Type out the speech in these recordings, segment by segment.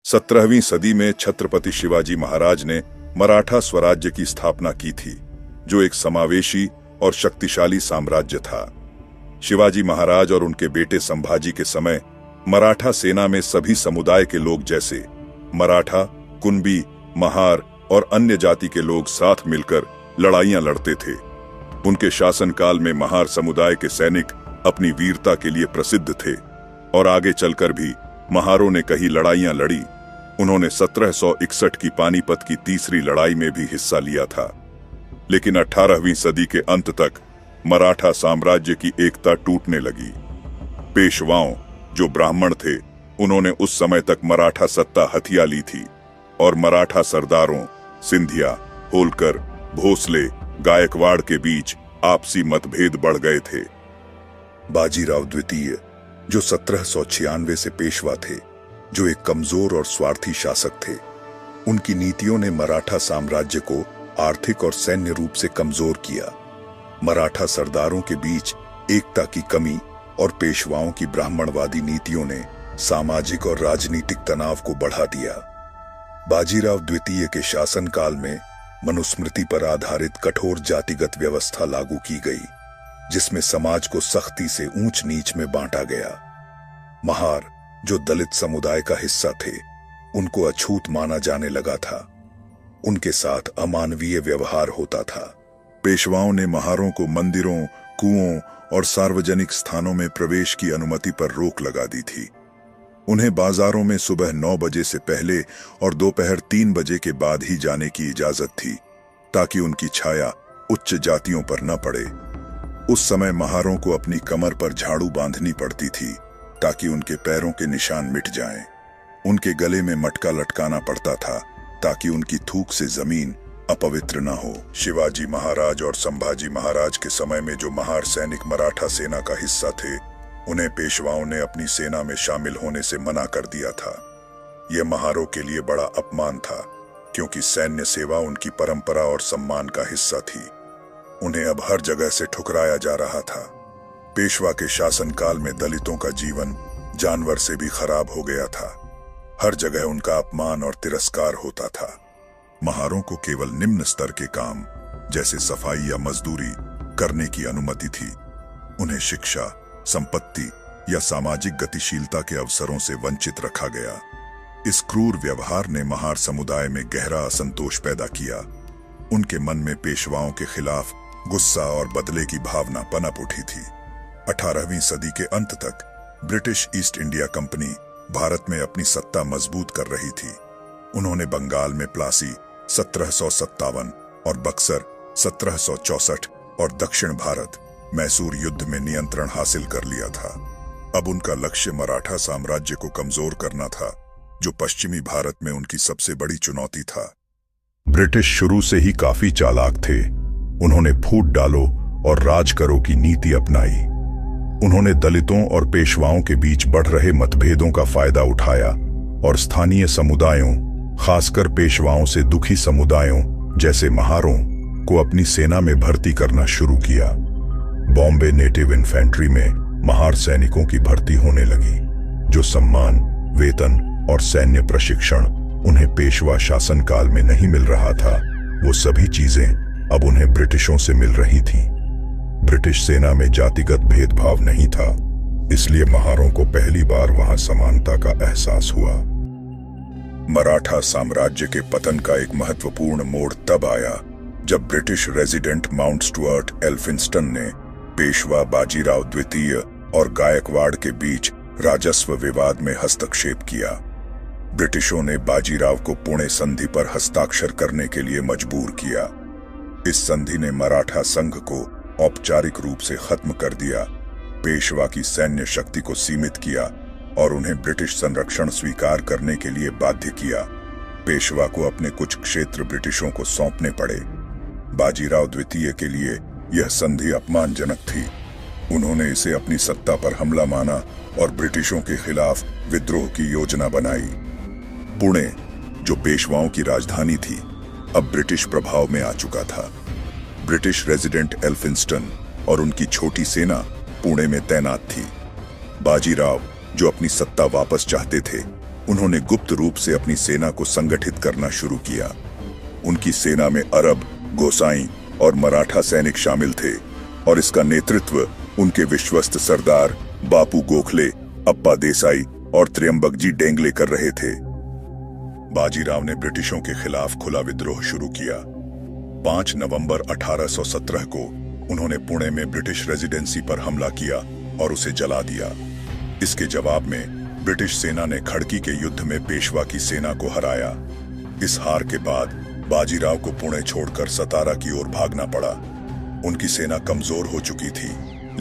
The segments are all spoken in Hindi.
17वीं सदी में छत्रपति शिवाजी महाराज ने मराठा स्वराज्य की स्थापना की थी, जो एक समावेशी और शक्तिशाली साम्राज्य था। शिवाजी महाराज और उनके बेटे संभाजी के समय मराठा सेना में सभी समुदाय के लोग जैसे मराठा, कुंबी, महार और अन्य जाति के लोग साथ मिलकर लड़ाइयां लड़ते थे। उनके शासनकाल में महार समुदाय के सैनिक अपनी वीरता के लिए प्रसिद्ध थे और आगे चलकर भी महारों ने कई लड़ाइयां लड़ी। उन्होंने 1761 की पानीपत की तीसरी लड़ाई में भी हिस्सा लिया था। लेकिन 18वीं सदी के अंत तक मराठा साम्राज्य की एकता टूटने लगी। पेशवाओं, जो ब्राह्मण थे, उन्होंने उस समय तक मराठा सत्ता हथिया ली थी और मराठा सरदारों सिंधिया, होलकर, भोसले, गायकवाड़ के बीच आपसी मतभेद बढ़ गए थे। बाजीराव द्वितीय, जो 1796 से पेशवा थे, जो एक कमजोर और स्वार्थी शासक थे, उनकी नीतियों ने मराठा साम्राज्य को आर्थिक और सैन्य रूप से कमजोर किया। मराठा सरदारों के बीच एकता की कमी और पेशवाओं की ब्राह्मणवादी नीतियों ने सामाजिक और राजनीतिक तनाव को बढ़ा दिया। बाजीराव द्वितीय के शासनकाल में मनुस्मृति पर आधारित कठोर जातिगत व्यवस्था लागू की गई, जिसमें समाज को सख्ती से ऊंच नीच में बांटा गया। महार, जो दलित समुदाय का हिस्सा थे, उनको अछूत माना जाने लगा था। उनके साथ अमानवीय व्यवहार होता था। पेशवाओं ने महारों को मंदिरों, कुओं और सार्वजनिक स्थानों में प्रवेश की अनुमति पर रोक लगा दी थी। उन्हें बाजारों में सुबह 9 बजे से पहले और दोपहर 3 बजे के बाद ही जाने की इजाजत थी, ताकि उनकी छाया उच्च जातियों पर न पड़े। उस समय महारों को अपनी कमर पर झाड़ू बांधनी पड़ती थी, ताकि उनके पैरों के निशान मिट जाएं। उनके गले में मटका लटकाना पड़ता था, ताकि उनकी थूक से जमीन अपवित्र न हो। शिवाजी महाराज और संभाजी महाराज के समय में जो महार सैनिक मराठा सेना का हिस्सा थे, उन्हें पेशवाओं ने अपनी सेना में शामिल होने से मना कर दिया था। यह महारों के लिए बड़ा अपमान था, क्योंकि सैन्य सेवा उनकी परंपरा और सम्मान का हिस्सा थी। उन्हें अब हर जगह से ठुकराया जा रहा था। पेशवा के शासनकाल में दलितों का जीवन जानवर से भी खराब हो गया था। हर जगह उनका अपमान और तिरस्कार होता था। महारों को केवल निम्न स्तर के काम जैसे सफाई या मजदूरी करने की अनुमति थी। उन्हें शिक्षा, संपत्ति या सामाजिक गतिशीलता के अवसरों से वंचित रखा गया। इस क्रूर व्यवहार ने महार समुदाय में गहरा असंतोष पैदा किया। उनके मन में पेशवाओं के खिलाफ गुस्सा और बदले की भावना पनप उठी थी। 18वीं सदी के अंत तक British east India company Bharat में अपनी सत्ता मजबूत कर रही थी। उन्होंने बंगाल में प्लासी 1757 और बक्सर 1764 और दक्षिण भारत मैसूर युद्ध में नियंत्रण हासिल कर लिया था। अब उनका लक्ष्य मराठा साम्राज्य को कमजोर करना था, जो पश्चिमी भारत में उनकी सबसे बड़ी चुनौती था। ब्रिटिश शुरू से ही काफी चालाक थे। उन्होंने फूट डालो और राज करो की नीति अपनाई। उन्होंने दलितों और पेशवाओं के बीच बढ़ रहे मतभेदों का फायदा उठाया और स्थानीय समुदायों, खासकर पेशवाओं से दुखी समुदायों जैसे महारों को अपनी सेना में भर्ती करना शुरू किया। बॉम्बे नेटिव इन्फेंट्री में महार सैनिकों की भर्ती होने लगी। जो सम्मान, वेतन और सैन्य प्रशिक्षण उन्हें पेशवा शासनकाल में नहीं मिल रहा था, वो सभी चीजें अब उन्हें ब्रिटिशों से मिल रही थीं। ब्रिटिश सेना में जातिगत भेदभाव नहीं था, इसलिए महारों को पहली बार वहां समानता का एहसास हुआ। मराठा साम्राज्य के पतन का एक महत्वपूर्ण मोड़ तब आया जब British resident mount Stuart Elphinstone ने पेशवा बाजीराव द्वितीय और गायकवाड़ के बीच राजस्व विवाद में हस्तक्षेप किया। ब्रिटिशों ने बाजीराव को पुणे संधि पर हस्ताक्षर करने के लिए मजबूर किया। इस संधि ने मराठा संघ को औपचारिक रूप से खत्म कर दिया, पेशवा की सैन्य शक्ति को सीमित किया और उन्हें ब्रिटिश संरक्षण स्वीकार करने के लिए बाध्य किया। पेशवा को अपने कुछ क्षेत्र ब्रिटिशों को सौंपने पड़े। बाजीराव द्वितीय के लिए यह संधि अपमानजनक थी। उन्होंने इसे अपनी सत्ता पर हमला माना और ब्रिटिशों के खिलाफ विद्रोह की योजना बनाई। पुणे, जो पेशवाओं की राजधानी थी, अब ब्रिटिश प्रभाव में आ चुका था। ब्रिटिश रेजिडेंट एल्फिंस्टन और उनकी छोटी सेना पुणे में तैनात थी। बाजीराव, जो अपनी सत्ता वापस चाहते थे, उन्होंने गुप्त रूप से अपनी सेना को संगठित करना शुरू किया। उनकी सेना में अरब, गोसाई और मराठा सैनिक शामिल थे और इसका नेतृत्व उनके विश्वस्त सरदार बापू गोखले, अप्पा देसाई और त्र्यंबकजी डेंगले कर रहे थे। बाजीराव ने ब्रिटिशों के खिलाफ खुला विद्रोह शुरू किया। 5 नवंबर 1817 को उन्होंने पुणे में ब्रिटिश रेजिडेंसी पर हमला किया और उसे जला दिया। इसके जवाब में ब्रिटिश सेना ने खड़की के युद्ध में पेशवा की सेना को हराया। इस हार के बाद बाजीराव को पुणे छोड़कर सतारा की ओर भागना पड़ा। उनकी सेना कमजोर हो चुकी थी,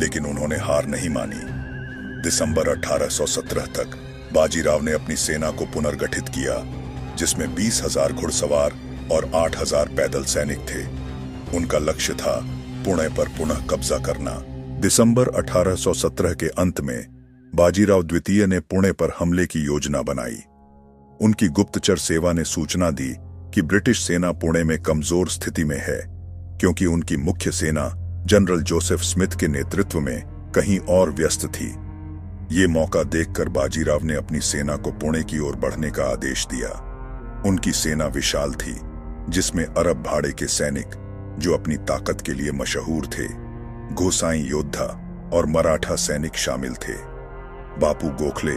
लेकिन उन्होंने हार नहीं मानी। दिसंबर 1817 तक बाजीराव ने अपनी सेना को पुनर्गठित किया, जिसमें 20,000 घुड़सवार और 8,000 पैदल सैनिक थे। उनका लक्ष्य था पुणे पर पुनः कब्जा करना। दिसंबर 1817 के अंत में बाजीराव द्वितीय ने पुणे पर हमले की योजना बनाई। उनकी गुप्तचर सेवा ने सूचना दी कि ब्रिटिश सेना पुणे में कमजोर स्थिति में है, क्योंकि उनकी मुख्य सेना जनरल जोसेफ स्मिथ के नेतृत्व में कहीं और व्यस्त थी। ये मौका देखकर बाजीराव ने अपनी सेना को पुणे की ओर बढ़ने का आदेश दिया। उनकी सेना विशाल थी, जिसमें अरब भाड़े के सैनिक, जो अपनी ताकत के लिए मशहूर थे, गोसाई योद्धा और मराठा सैनिक शामिल थे। बापू गोखले,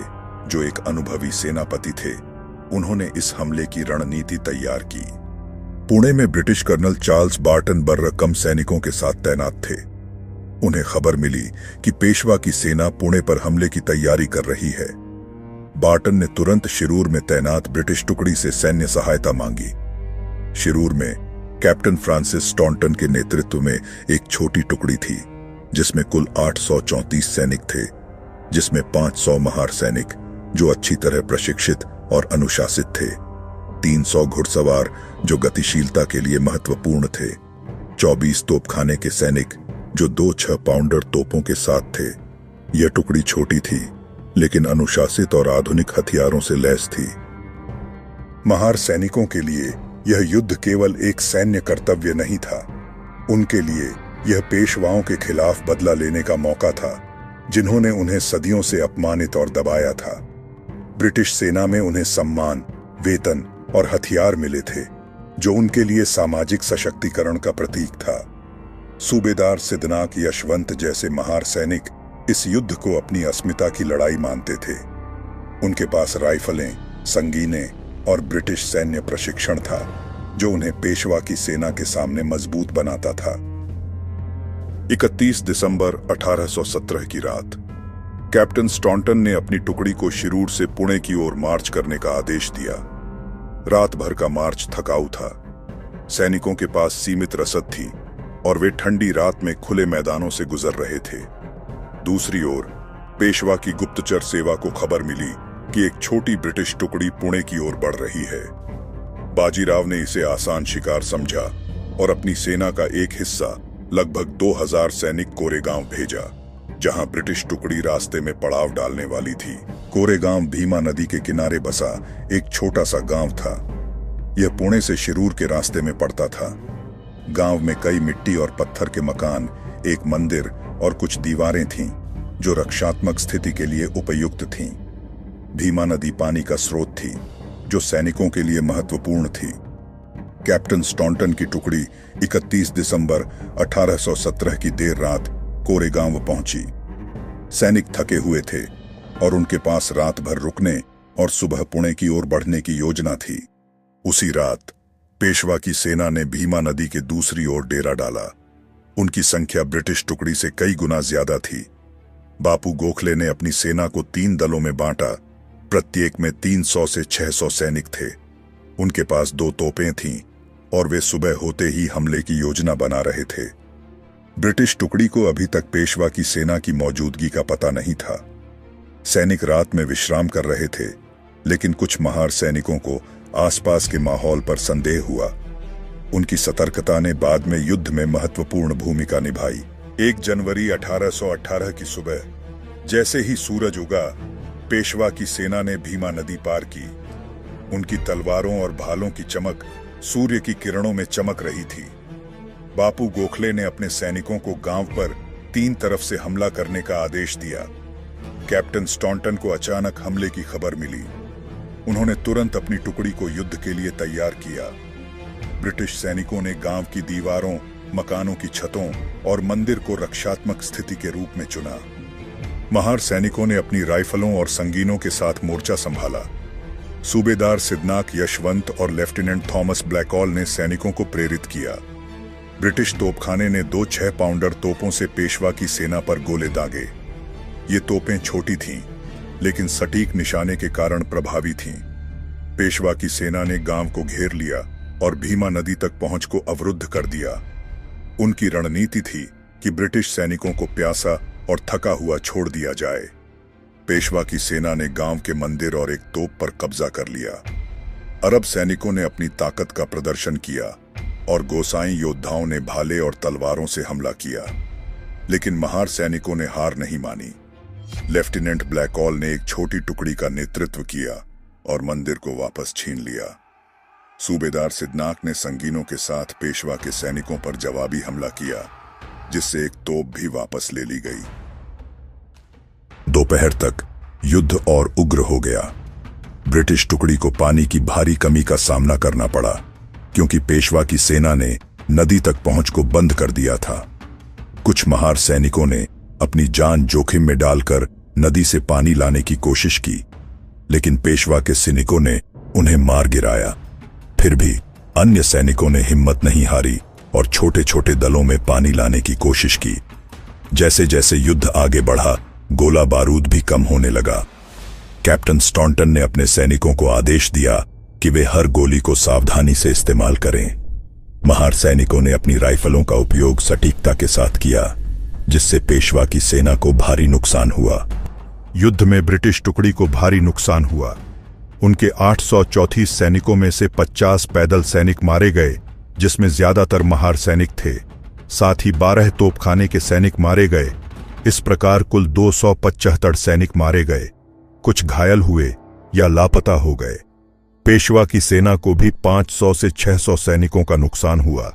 जो एक अनुभवी सेनापति थे, उन्होंने इस हमले की रणनीति तैयार की। पुणे में British colonel Charles Barton Burr कम सैनिकों के साथ तैनात थे। उन्हें खबर मिली कि पेशवा की सेना पुणे पर हमले की तैयारी कर रही है। बार्टन ने तुरंत शिरूर में तैनात ब्रिटिश टुकड़ी से सैन्य सहायता मांगी। शिरूर में कैप्टन फ्रांसिस स्टॉन्टन के नेतृत्व में एक छोटी टुकड़ी थी, जिसमें कुल 834 सैनिक थे, जिसमें 500 महार सैनिक जो अच्छी तरह प्रशिक्षित और अनुशासित थे, 300 घुड़सवार जो गतिशीलता के लिए महत्वपूर्ण थे, 24 तोपखाने के सैनिक जो 2 6 पाउंडर तोपों के साथ थे। यह टुकड़ी छोटी थी, लेकिन अनुशासित और आधुनिक हथियारों से लैस थी। महार सैनिकों के लिए यह युद्ध केवल एक सैन्य कर्तव्य नहीं था, उनके लिए यह पेशवाओं के खिलाफ बदला लेने का मौका था, जिन्होंने उन्हें सदियों से अपमानित और दबाया था। ब्रिटिश सेना में उन्हें सम्मान, वेतन और हथियार मिले थे, जो उनके लिए सामाजिक सशक्तिकरण का प्रतीक था। सूबेदार सिद्धनाक यशवंत जैसे महार सैनिक इस युद्ध को अपनी अस्मिता की लड़ाई मानते थे। उनके पास राइफलें, संगीनें और ब्रिटिश सैन्य प्रशिक्षण था, जो उन्हें पेशवा की सेना के सामने मजबूत बनाता था। 31 दिसंबर 1817 की रात कैप्टन स्टॉन्टन ने अपनी टुकड़ी को शिरूर से पुणे की ओर मार्च करने का आदेश दिया। रात भर का मार्च थकाऊ था। सैनिकों के पास सीमित रसद थी और वे ठंडी रात में खुले मैदानों से गुजर रहे थे। दूसरी ओर पेशवा की गुप्तचर सेवा को खबर मिली कि एक छोटी ब्रिटिश टुकड़ी पुणे की ओर बढ़ रही है। बाजीराव ने इसे आसान शिकार समझा और अपनी सेना का एक हिस्सा, लगभग 2000 सैनिक कोरेगांव भेजा, जहां ब्रिटिश टुकड़ी रास्ते में पड़ाव डालने वाली थी। कोरेगांव भीमा नदी के किनारे बसा एक छोटा सा गांव था। यह पुणे से शिरूर के रास्ते में पड़ता था। गांव में कई मिट्टी और पत्थर के मकान, एक मंदिर और कुछ दीवारें थीं, जो रक्षात्मक स्थिति के लिए उपयुक्त थीं। भीमा नदी पानी का स्रोत थी, जो सैनिकों के लिए महत्वपूर्ण थी। कैप्टन स्टॉन्टन की टुकड़ी 31 दिसंबर 1817 की देर रात कोरेगांव पहुंची। सैनिक थके हुए थे और उनके पास रात भर रुकने और सुबह पुणे की ओर बढ़ने की योजना थी। उसी रात पेशवा की सेना ने भीमा नदी के दूसरी ओर डेरा डाला। उनकी संख्या ब्रिटिश टुकड़ी से कई गुना ज्यादा थी। बापू गोखले ने अपनी सेना को 3 दलों में बांटा। प्रत्येक में 300 से 600 सैनिक थे। उनके पास 2 तोपें थीं और वे सुबह होते ही हमले की योजना बना रहे थे। ब्रिटिश टुकड़ी को अभी तक पेशवा की सेना की मौजूदगी का पता नहीं था। सैनिक रात में विश्राम कर रहे थे, लेकिन कुछ महार सैनिकों को आसपास के माहौल पर संदेह हुआ। उनकी सतर्कता ने बाद में युद्ध में महत्वपूर्ण भूमिका निभाई। 1 जनवरी 1818 की सुबह जैसे ही सूरज उगा, पेशवा की सेना ने भीमा नदी पार की। उनकी तलवारों और भालों की चमक सूर्य की किरणों में चमक रही थी। बापू गोखले ने अपने सैनिकों को गांव पर 3 तरफ से हमला करने का आदेश दिया। कैप्टन स्टॉन्टन को अचानक हमले की खबर मिली। उन्होंने तुरंत अपनी टुकड़ी को युद्ध के लिए तैयार किया। ब्रिटिश सैनिकों ने गांव की दीवारों, मकानों की छतों और मंदिर को रक्षात्मक स्थिति के रूप में चुना। महार सैनिकों ने अपनी राइफलों और संगीनों के साथ मोर्चा संभाला। सूबेदार सिद्नाक यशवंत और लेफ्टिनेंट थॉमस ब्लैकऑल ने सैनिकों को प्रेरित किया। ब्रिटिश तोपखाने ने 2 6 पाउंडर तोपों से पेशवा की सेना पर गोले दागे। ये तोपें छोटी थीं, लेकिन सटीक निशाने के कारण प्रभावी थीं। पेशवा की सेना ने गांव को घेर लिया और भीमा नदी तक पहुंच को अवरुद्ध कर दिया। उनकी रणनीति थी कि ब्रिटिश सैनिकों को प्यासा और थका हुआ छोड़ दिया जाए। पेशवा की सेना ने गांव के मंदिर और एक तोप पर कब्जा कर लिया। अरब सैनिकों ने अपनी ताकत का प्रदर्शन किया और गोसाई योद्धाओं ने भाले और तलवारों से हमला किया, लेकिन महार सैनिकों ने हार नहीं मानी। लेफ्टिनेंट ब्लैकऑल ने एक छोटी टुकड़ी का नेतृत्व किया और मंदिर को वापस छीन लिया। सूबेदार सिद्नाक ने संगीनों के साथ पेशवा के सैनिकों पर जवाबी हमला किया, जिससे एक तोप भी वापस ले ली गई। दोपहर तक युद्ध और उग्र हो गया। ब्रिटिश टुकड़ी को पानी की भारी कमी का सामना करना पड़ा, क्योंकि पेशवा की सेना ने नदी तक पहुंच को बंद कर दिया था। कुछ महार सैनिकों ने अपनी जान जोखिम में डालकर नदी से पानी लाने की कोशिश की, लेकिन पेशवा के सैनिकों ने उन्हें मार गिराया। फिर भी अन्य सैनिकों ने हिम्मत नहीं हारी और छोटे छोटे दलों में पानी लाने की कोशिश की। जैसे जैसे युद्ध आगे बढ़ा, गोला बारूद भी कम होने लगा। कैप्टन स्टॉन्टन ने अपने सैनिकों को आदेश दिया कि वे हर गोली को सावधानी से इस्तेमाल करें। महार सैनिकों ने अपनी राइफलों का उपयोग सटीकता के साथ किया, जिससे पेशवा की सेना को भारी नुकसान हुआ। युद्ध में ब्रिटिश टुकड़ी को भारी नुकसान हुआ। उनके 834 सैनिकों में से 50 पैदल सैनिक मारे गए, जिसमें ज्यादातर महार सैनिक थे। साथ ही 12 तोपखाने के सैनिक मारे गए। इस प्रकार कुल 275 सैनिक मारे गए। कुछ घायल हुए या लापता हो गए। पेशवा की सेना को भी 500 से 600 सैनिकों का नुकसान हुआ,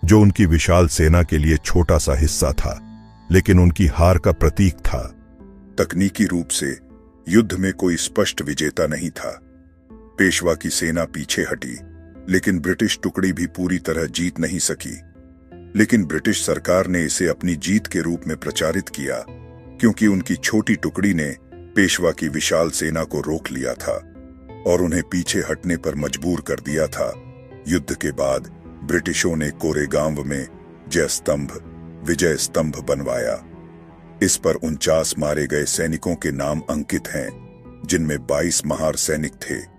जो उनकी विशाल सेना के लिए छोटा सा हिस्सा था, लेकिन उनकी हार का प्रतीक था। तकनीकी रूप से युद्ध में कोई स्पष्ट विजेता नहीं था। पेशवा की सेना पीछे हटी, लेकिन ब्रिटिश टुकड़ी भी पूरी तरह जीत नहीं सकी। लेकिन ब्रिटिश सरकार ने इसे अपनी जीत के रूप में प्रचारित किया, क्योंकि उनकी छोटी टुकड़ी ने पेशवा की विशाल सेना को रोक लिया था और उन्हें पीछे हटने पर मजबूर कर दिया था। युद्ध के बाद ब्रिटिशों ने कोरेगांव में जय स्तंभ, विजय स्तंभ बनवाया। इस पर 49 मारे गए सैनिकों के नाम अंकित हैं, जिनमें 22 महार सैनिक थे।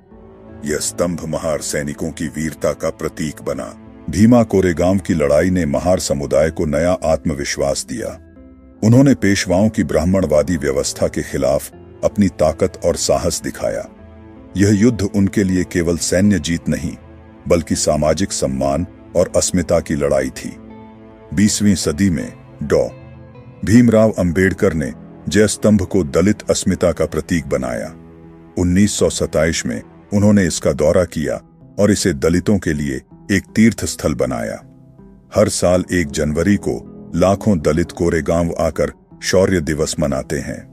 यह स्तंभ महार सैनिकों की वीरता का प्रतीक बना। भीमा कोरेगांव की लड़ाई ने महार समुदाय को नया आत्मविश्वास दिया। उन्होंने पेशवाओं की ब्राह्मणवादी व्यवस्था के खिलाफ अपनी ताकत और साहस दिखाया। यह युद्ध उनके लिए केवल सैन्य जीत नहीं, बल्कि सामाजिक सम्मान और अस्मिता की लड़ाई थी। 20वीं सदी में डॉ. भीमराव अंबेडकर ने जय स्तंभ को दलित अस्मिता का प्रतीक बनाया। 1927 में उन्होंने इसका दौरा किया और इसे दलितों के लिए एक तीर्थ स्थल बनाया। हर साल 1 जनवरी को लाखों दलित कोरेगांव आकर शौर्य दिवस मनाते हैं।